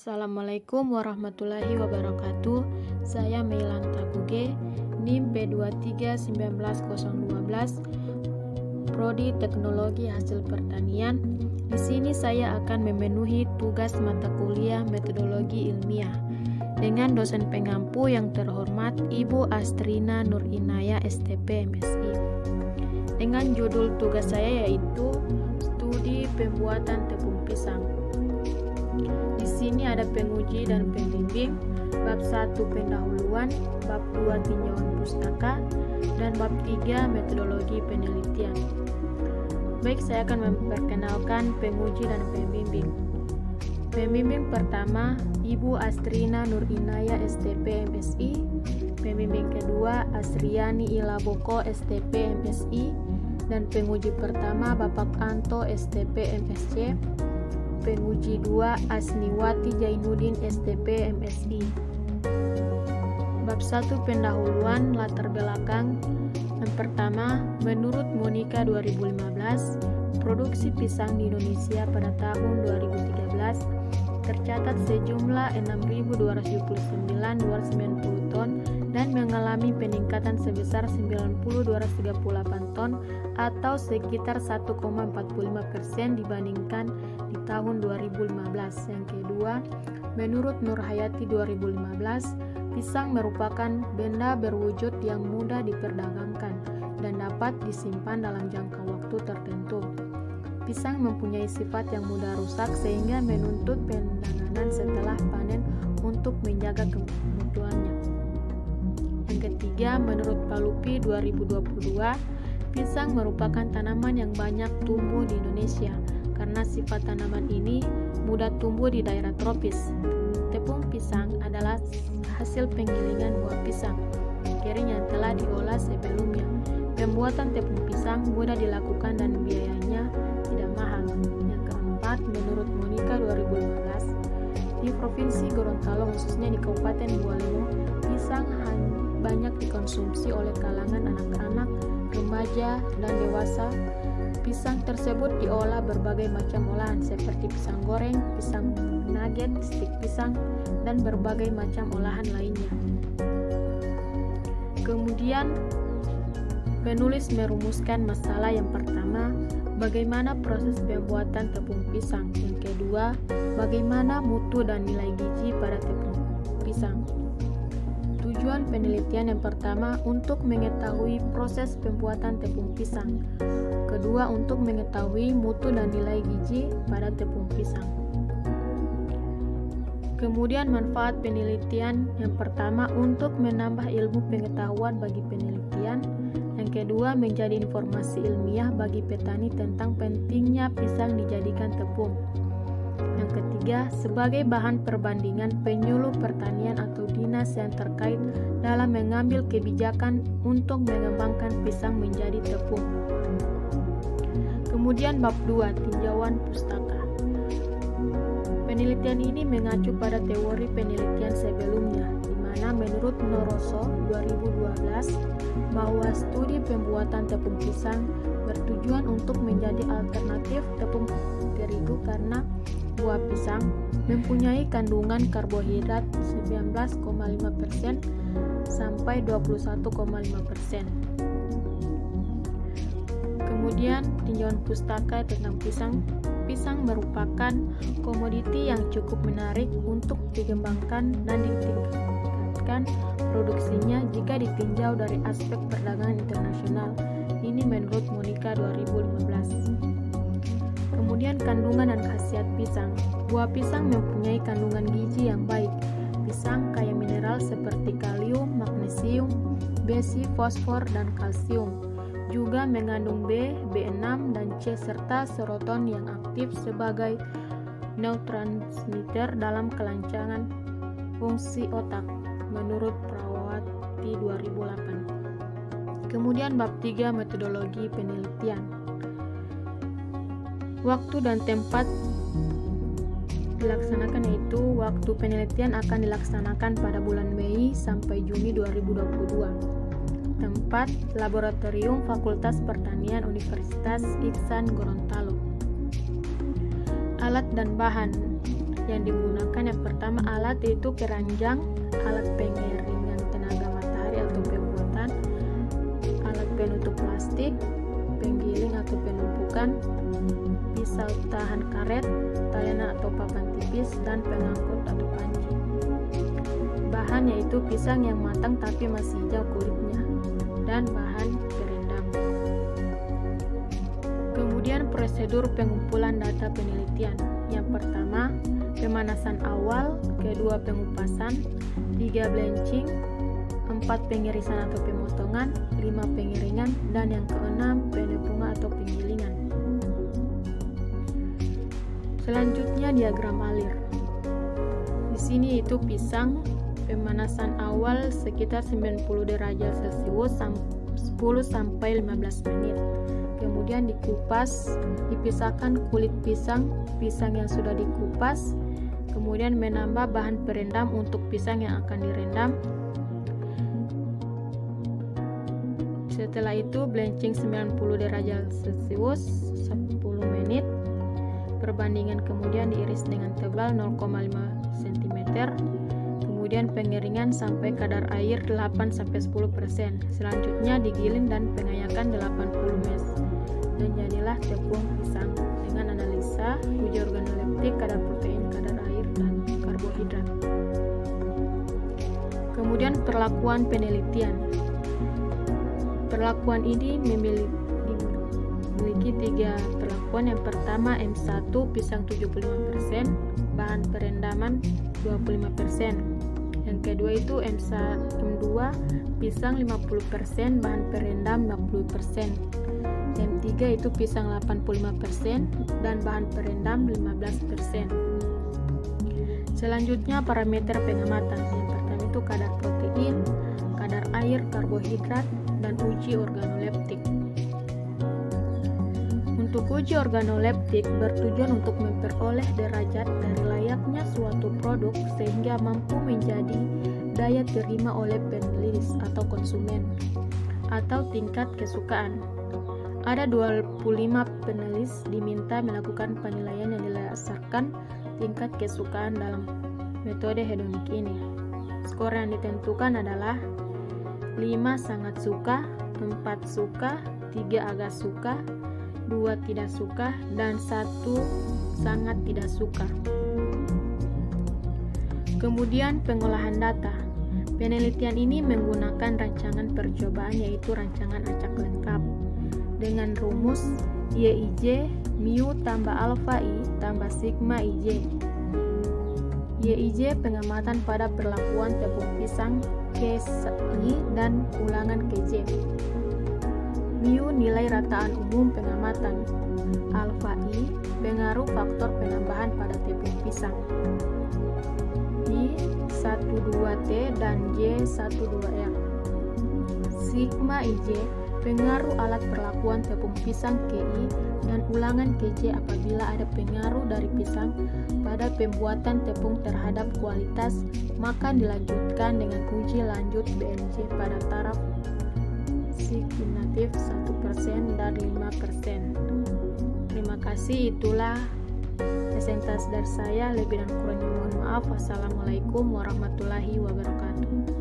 Assalamualaikum warahmatullahi wabarakatuh. Saya Meilan Taguge, NIM P23 19012, Prodi Teknologi Hasil Pertanian. Di sini saya akan memenuhi tugas mata kuliah Metodologi Ilmiah dengan dosen pengampu yang terhormat Ibu Astrina Nur Inaya STP MSI. Dengan judul tugas saya yaitu Studi Pembuatan Tepung Pisang. Di sini ada penguji dan pembimbing, bab 1 pendahuluan, bab 2 tinjauan pustaka, dan bab 3 metodologi penelitian. Baik, saya akan memperkenalkan penguji dan pembimbing. Pembimbing pertama, Ibu Astrina Nur Inaya STP MSI. Pembimbing kedua, Asriani Ilaboko STP MSI. Dan penguji pertama, Bapak Anto STP MSC. Penguji 2 Asniwati Jainuddin STP MSI. Bab 1 pendahuluan latar belakang. Yang pertama, menurut Monika 2015, produksi pisang di Indonesia pada tahun 2013 tercatat sejumlah 6.279,290 ton dan mengalami peningkatan sebesar 90,238 ton atau sekitar 1,45% dibandingkan di tahun 2015. Yang kedua, menurut Nurhayati 2015, pisang merupakan benda berwujud yang mudah diperdagangkan dan dapat disimpan dalam jangka waktu tertentu. Pisang mempunyai sifat yang mudah rusak sehingga menuntut penanganan setelah panen untuk menjaga kemutuannya. Yang ketiga, menurut Palupi 2022, pisang merupakan tanaman yang banyak tumbuh di Indonesia karena sifat tanaman ini mudah tumbuh di daerah tropis. Tepung pisang adalah hasil penggilingan buah pisang kering yang telah diolah sebelumnya. Pembuatan tepung pisang mudah dilakukan dan biayanya tidak mahal. Yang keempat, menurut Monika 2015, di Provinsi Gorontalo khususnya di Kabupaten Bualemo, pisang banyak dikonsumsi oleh kalangan anak-anak, remaja, dan dewasa. Pisang tersebut diolah berbagai macam olahan seperti pisang goreng, pisang nugget, stik pisang, dan berbagai macam olahan lainnya. Kemudian penulis merumuskan masalah yang pertama, bagaimana proses pembuatan tepung pisang. Yang kedua, bagaimana mutu dan nilai gizi pada tepung pisang. Tujuan penelitian yang pertama untuk mengetahui proses pembuatan tepung pisang. Kedua, untuk mengetahui mutu dan nilai gizi pada tepung pisang. Kemudian manfaat penelitian yang pertama untuk menambah ilmu pengetahuan bagi penelitian. Yang kedua, menjadi informasi ilmiah bagi petani tentang pentingnya pisang dijadikan tepung. Yang ketiga, sebagai bahan perbandingan penyuluh pertanian atau dinas yang terkait dalam mengambil kebijakan untuk mengembangkan pisang menjadi tepung. Kemudian bab 2, tinjauan pustaka. Penelitian ini mengacu pada teori penelitian sebelumnya, di mana menurut Noroso 2012 bahwa studi pembuatan tepung pisang bertujuan untuk menjadi alternatif tepung terigu karena buah pisang mempunyai kandungan karbohidrat 19,5% sampai 21,5%. Kemudian tinjauan pustaka tentang pisang. Pisang merupakan komoditi yang cukup menarik untuk dikembangkan dan ditingkatkan produksinya jika ditinjau dari aspek perdagangan internasional. Ini menurut Monika 2015. Kemudian kandungan dan khasiat pisang. Buah pisang mempunyai kandungan gizi yang baik. Pisang kaya mineral seperti kalium, magnesium, besi, fosfor, dan kalsium. Juga mengandung B, B6, dan C serta serotonin yang aktif sebagai neurotransmitter dalam kelancaran fungsi otak menurut Prawati 2008. Kemudian bab 3 metodologi penelitian. Waktu dan tempat dilaksanakan yaitu waktu penelitian akan dilaksanakan pada bulan Mei sampai Juni 2022. Tempat, Laboratorium Fakultas Pertanian Universitas Iksan Gorontalo. Alat dan bahan. yang digunakan yang pertama alat yaitu keranjang, alat pengeringan tenaga matahari atau pembuatan, alat penutup plastik, penggiling atau penumpukan, pisau tahan karet, talenan atau papan tipis, dan pengangkut atau panci. Bahan yaitu pisang yang matang tapi masih hijau kulitnya, dan bahan perendam. Kemudian prosedur pengumpulan data penelitian. Yang pertama, pemanasan awal, kedua pengupasan, 3 blanching, 4 pengirisan atau pemotongan, 5 pengeringan, dan yang keenam penepungan atau penggilingan. Selanjutnya diagram alir. Di sini itu pisang pemanasan awal sekitar 90 derajat Celcius 10-15 menit. Kemudian dikupas, dipisahkan kulit pisang yang sudah dikupas, kemudian menambah bahan perendam untuk pisang yang akan direndam. Setelah itu blanching 90 derajat Celcius 10 menit. Perbandingan kemudian diiris dengan tebal 0,5 cm. Kemudian pengeringan sampai kadar air 8-10%. Selanjutnya digiling dan pengayakan 80 mes. Dan jadilah tepung pisang dengan analisa uji organoleptik, kadar protein, kadar air, dan karbohidrat. Kemudian perlakuan penelitian. Perlakuan ini memiliki 3 perlakuan. Yang pertama M1 pisang 75%, bahan perendaman 25%. Yang kedua itu M2 pisang 50%, bahan perendam 50%. M3 itu pisang 85% dan bahan perendam 15%. Selanjutnya parameter pengamatan. Yang pertama itu kadar protein, kadar air, karbohidrat, dan uji organoleptik. Untuk uji organoleptik bertujuan untuk memperoleh derajat dari layaknya suatu produk sehingga mampu menjadi daya terima oleh penulis atau konsumen, atau tingkat kesukaan. Ada 25 penulis diminta melakukan penilaian yang didasarkan tingkat kesukaan dalam metode hedonik ini. Skor yang ditentukan adalah 5 sangat suka, 4 suka, 3 agak suka, 2 tidak suka, dan 1 sangat tidak suka. Kemudian pengolahan data. Penelitian ini menggunakan rancangan percobaan yaitu rancangan acak lengkap dengan rumus YIJ mu tambah alfa I tambah sigma IJ. YIJ pengamatan pada perlakuan tepung pisang KI dan ulangan KJ. Mu nilai rataan umum pengamatan. Alfa I pengaruh faktor penambahan pada tepung pisang. I 12T dan J 12R. Sigma IJ pengaruh alat perlakuan tepung pisang KI dan ulangan KJ apabila ada pengaruh dari pisang pada pembuatan tepung terhadap kualitas, maka dilanjutkan dengan uji lanjut BNJ pada taraf signatif 1% dan 5%. Terima kasih, itulah presentasi dari saya. Lebih dan kurangnya mohon maaf. Wassalamualaikum warahmatullahi wabarakatuh.